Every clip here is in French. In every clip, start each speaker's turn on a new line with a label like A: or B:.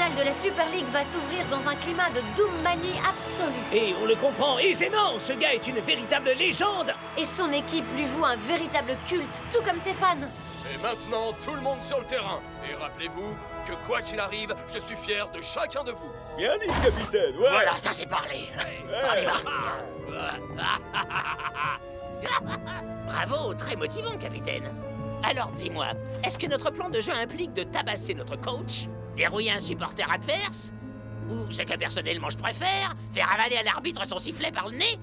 A: finale de la Super League va s'ouvrir dans un climat de Doommanie absolue.
B: Et on le comprend aisément, ce gars est une véritable légende.
A: Et son équipe lui voue un véritable culte, tout comme ses fans.
C: Et maintenant, tout le monde sur le terrain. Et rappelez-vous que quoi qu'il arrive, je suis fier de chacun de vous.
D: Bien dit, capitaine, ouais.
E: Voilà, ça c'est parlé. On y va. Bravo, très motivant, capitaine. Alors dis-moi, est-ce que notre plan de jeu implique de tabasser notre coach, dérouiller un supporter adverse, ou ce que personnellement je préfère, faire avaler à l'arbitre son sifflet par le nez?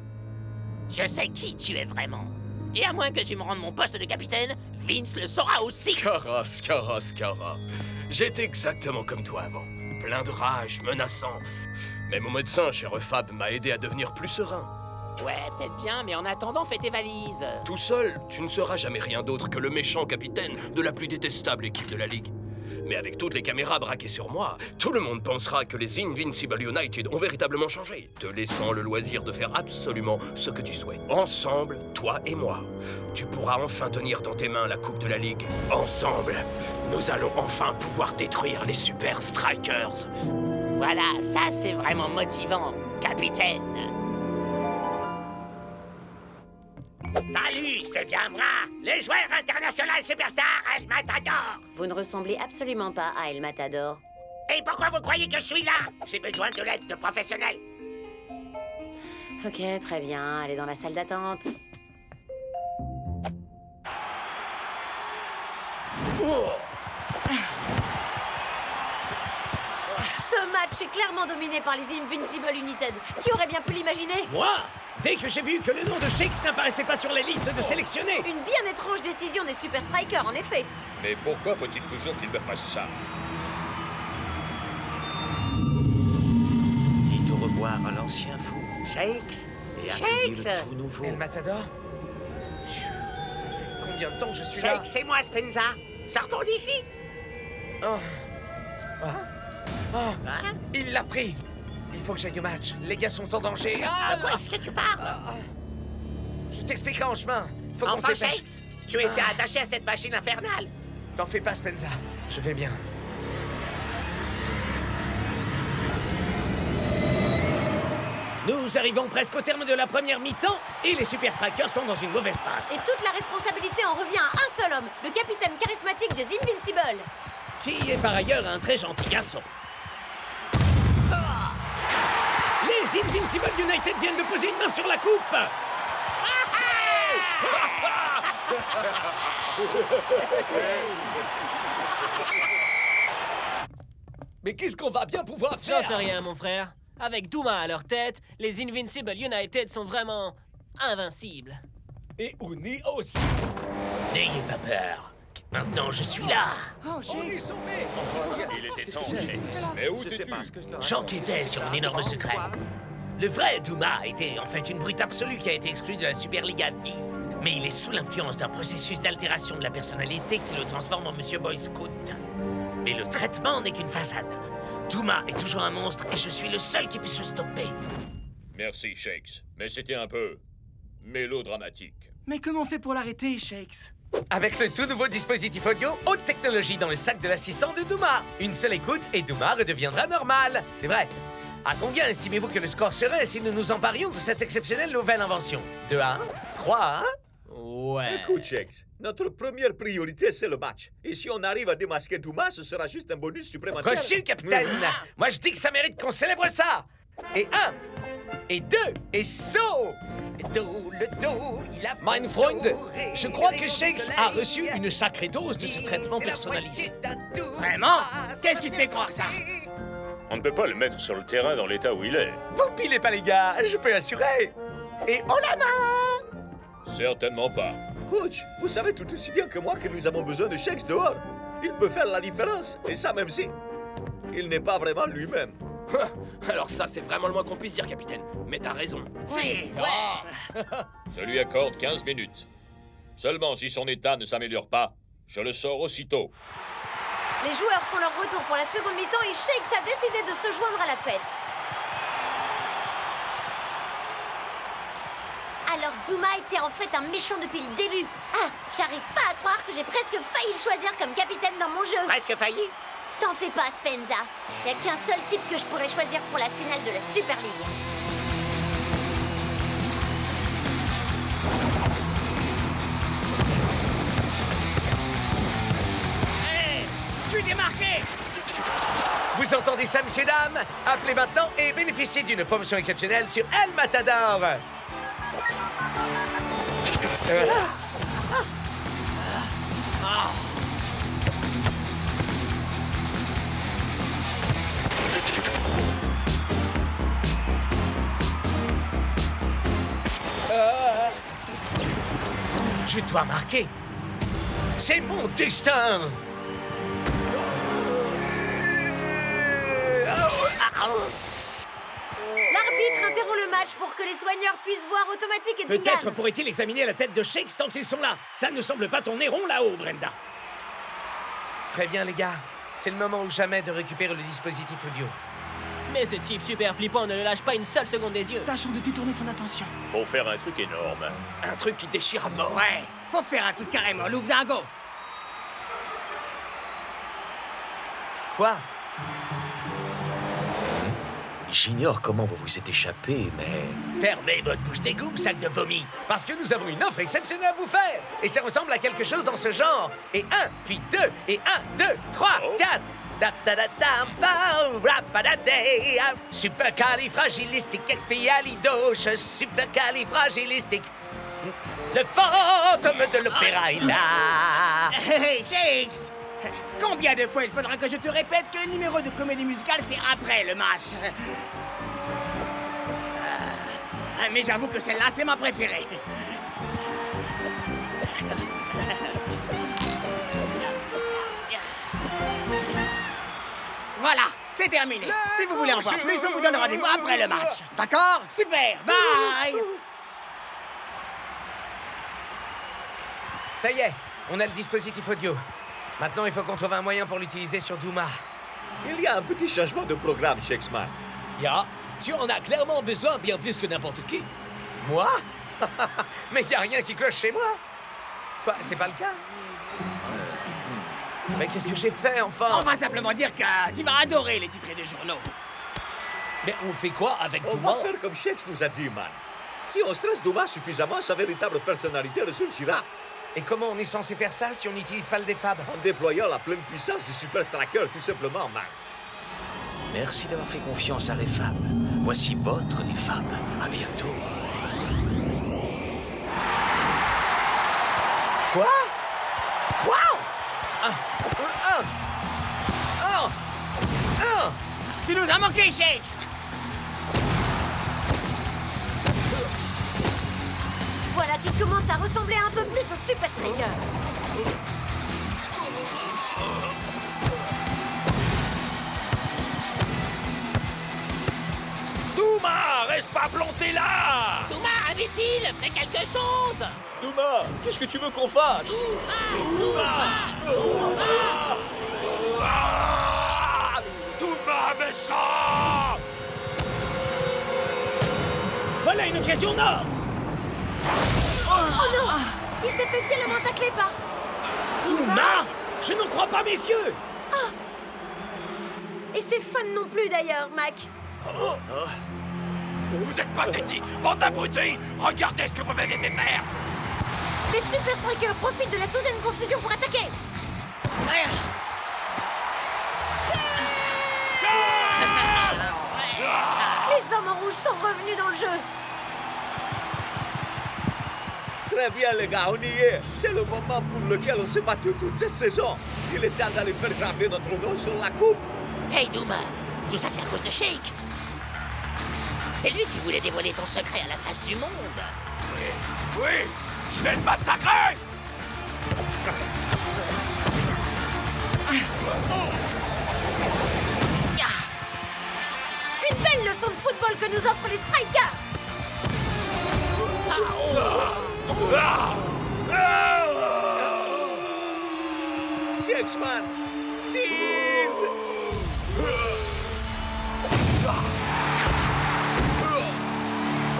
E: Je sais qui tu es vraiment. Et à moins que tu me rendes mon poste de capitaine, Vince le saura aussi.
C: Scara. J'étais exactement comme toi avant. Plein de rage, menaçant. Mais mon médecin, cher Fab, m'a aidé à devenir plus serein.
E: Ouais, peut-être bien, mais en attendant, fais tes valises.
C: Tout seul, tu ne seras jamais rien d'autre que le méchant capitaine de la plus détestable équipe de la Ligue. Mais avec toutes les caméras braquées sur moi, tout le monde pensera que les Invincible United ont véritablement changé, te laissant le loisir de faire absolument ce que tu souhaites. Ensemble, toi et moi, tu pourras enfin tenir dans tes mains la Coupe de la Ligue. Ensemble, nous allons enfin pouvoir détruire les Super Strikers.
E: Voilà, ça c'est vraiment motivant, capitaine. Salut, c'est bien moi, le joueur international superstar El Matador.
A: Vous ne ressemblez absolument pas à El Matador.
E: Et pourquoi vous croyez que je suis là? J'ai besoin de l'aide de professionnels.
A: Ok, très bien, allez dans la salle d'attente. Ce match est clairement dominé par les Invincible United. Qui aurait bien pu l'imaginer?
B: Moi, dès que j'ai vu que le nom de Shakes n'apparaissait pas sur les listes de sélectionnés.
A: Une bien étrange décision des Super Strikers, en effet.
D: Mais pourquoi faut-il toujours qu'il me fasse ça?
F: Dites au revoir à l'ancien fou, Shakes, et accueillez le tout nouveau.
G: El Matador? Ça fait combien de temps que je suis là?
E: Shake, c'est moi, Spenza. Sortons d'ici.
G: Oh.
E: Hein?
G: Il l'a pris! Il faut que j'aille au match. Les gars sont en danger.
E: À quoi est-ce que tu parles?
G: Je t'expliquerai en chemin. Faut qu'on
E: Enfin,
G: te dépêche.
E: Shakes, tu étais attaché à cette machine infernale.
G: T'en fais pas, Spenza. Je vais bien.
B: Nous arrivons presque au terme de la première mi-temps et les Super Strikers sont dans une mauvaise passe.
A: Et toute la responsabilité en revient à un seul homme, le capitaine charismatique des Invincible.
B: Qui est par ailleurs un très gentil garçon. Les Invincible United viennent de poser une main sur la coupe.
F: Mais qu'est-ce qu'on va bien pouvoir faire?
H: J'en sais rien, mon frère. Avec Douma à leur tête, les Invincible United sont vraiment invincibles.
F: Et Uni aussi.
B: N'ayez pas peur. Maintenant, je suis là.
F: On est sauvés.
C: Il était temps, Shakes.
D: Mais où t'es-tu?
B: J'enquêtais sur un énorme secret. Le vrai Douma était en fait une brute absolue qui a été exclue de la Super League à vie. Mais il est sous l'influence d'un processus d'altération de la personnalité qui le transforme en Monsieur Boy Scout. Mais le traitement n'est qu'une façade. Douma est toujours un monstre et je suis le seul qui puisse le stopper.
D: Merci, Shakes. Mais c'était un peu mélodramatique.
I: Mais comment on fait pour l'arrêter, Shakes?
G: Avec le tout nouveau dispositif audio, haute technologie dans le sac de l'assistant de Douma. Une seule écoute et Douma redeviendra normal. C'est vrai. À combien estimez-vous que le score serait si nous nous emparions de cette exceptionnelle nouvelle invention? 2 à 1? 3 à 1?
H: Ouais.
D: Écoute, Shakes, notre première priorité, c'est le match. Et si on arrive à démasquer Douma, ce sera juste un bonus supplémentaire.
G: Reçu, capitaine. Moi, je dis que ça mérite qu'on célèbre ça. Et 1, et 2, et saut. Le dos, il a...
B: Mein Freund, je crois que Shakes a reçu une sacrée dose de ce traitement personnalisé.
E: Vraiment? Qu'est-ce qui te fait croire ça?
J: On ne peut pas le mettre sur le terrain dans l'état où il est.
G: Vous pilez pas, les gars, je peux assurer. Et on la main.
D: Certainement pas. Coach, vous savez tout aussi bien que moi que nous avons besoin de Shakes dehors. Il peut faire la différence, et ça même si il n'est pas vraiment lui-même.
C: Alors ça, c'est vraiment le moins qu'on puisse dire, capitaine. Mais t'as raison.
E: Oui,
D: Je lui accorde 15 minutes. Seulement si son état ne s'améliore pas, je le sors aussitôt.
A: Les joueurs font leur retour pour la seconde mi-temps et Shakes a décidé de se joindre à la fête. Alors Douma était en fait un méchant depuis le début. Ah, j'arrive pas à croire que j'ai presque failli le choisir comme capitaine dans mon jeu.
E: Presque failli.
A: T'en fais pas, Spenza. Y a qu'un seul type que je pourrais choisir pour la finale de la Super League.
H: Hey, je suis démarqué.
G: Vous entendez ça, messieurs, dames? Appelez maintenant et bénéficiez d'une promotion exceptionnelle sur El Matador. Je dois marquer. C'est mon destin.
A: L'arbitre interrompt le match pour que les soigneurs puissent voir Automatique et Dingan.
G: Peut-être pourrait-il examiner la tête de Shakes tant qu'ils sont là. Ça ne semble pas tourner rond là-haut, Brenda. Très bien, les gars. C'est le moment ou jamais de récupérer le dispositif audio.
H: Mais ce type super flippant ne le lâche pas une seule seconde des yeux.
I: Tâchons de détourner son attention.
J: Faut faire un truc énorme.
C: Un truc qui déchire à mort.
I: Ouais, faut faire un truc carrément louvre dingo.
G: Quoi?
F: J'ignore comment vous vous êtes échappé, mais...
G: Fermez votre bouche d'égout, sac de vomi, parce que nous avons une offre exceptionnelle à vous faire. Et ça ressemble à quelque chose dans ce genre. Et 1, puis 2, et 1, 2, 3, 4... Supercalifragilistique-expialidocious, supercalifragilistique. Le fantôme de l'opéra est là.
I: Hey, Shakes! Combien de fois il faudra que je te répète que le numéro de comédie musicale, c'est après le match? Mais j'avoue que celle-là, c'est ma préférée. Voilà, c'est terminé. Si vous voulez en voir plus, on vous donne rendez-vous après le match. D'accord? Super, bye!
G: Ça y est, on a le dispositif audio. Maintenant, il faut qu'on trouve un moyen pour l'utiliser sur Douma.
D: Il y a un petit changement de programme, Shakesman.
G: Ya, tu en as clairement besoin bien plus que n'importe qui. Moi? Mais y a rien qui cloche chez moi. Quoi, c'est pas le cas? Mais qu'est-ce que j'ai fait, enfin?
I: On va simplement dire que tu vas adorer les titrés des journaux.
G: Mais on fait quoi avec
D: On
G: Douma?
D: va faire comme Shakes nous a dit, man. Si on stresse Douma suffisamment, sa véritable personnalité ressurgira.
G: Et comment on est censé faire ça si on n'utilise pas le défab?
D: En déployant la pleine puissance du Super Striker, tout simplement, man.
F: Merci d'avoir fait confiance à Refab. Voici votre Refab. À bientôt.
G: Quoi? Wow!
I: Tu nous as manqué, Shakes!
A: Voilà qui commence à ressembler un peu plus au Super Striker.
B: Douma, reste pas planté là!
E: Douma, imbécile, fais quelque chose!
D: Douma, qu'est-ce que tu veux qu'on fasse?
B: Douma, méchant!
G: Voilà une occasion nord!
A: Oh non! Il s'est fait violemment tacler par...
G: Douma! Je n'en crois pas mes yeux!
A: Et c'est fun non plus d'ailleurs, Mac.
B: Vous êtes pathétique, bande d'abrutis! Regardez ce que vous m'avez fait faire!
A: Les Super Strikers profitent de la soudaine confusion pour attaquer. Les hommes en rouge sont revenus dans le jeu.
D: Très bien, les gars, on y est. C'est le moment pour lequel on s'est battu toute cette saison. Il est temps d'aller faire graver notre nom sur la coupe.
E: Hey Douma, tout ça c'est à cause de Shake. C'est lui qui voulait dévoiler ton secret à la face du monde.
B: Oui, je vais le massacrer!
A: Une belle leçon de football que nous offrent les Strikers.
D: Shakesman, tire!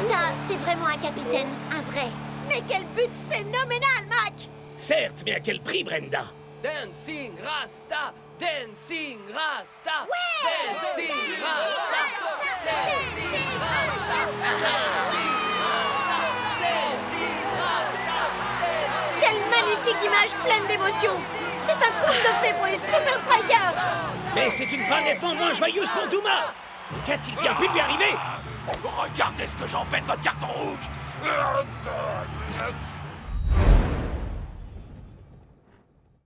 A: Ça, c'est vraiment un capitaine, un vrai. Mais quel but phénoménal, Mac!
G: Certes, mais à quel prix, Brenda?
C: Dancing Rasta! Dancing Rasta! Dancing Rasta! Dancing Rasta!
A: Quelle magnifique image pleine d'émotion! C'est un conte de fées pour les Super Strikers!
B: Mais c'est une fin nettement moins joyeuse pour Douma. Mais qu'a-t-il bien pu lui arriver?
C: Regardez ce que j'en fais de votre carton rouge!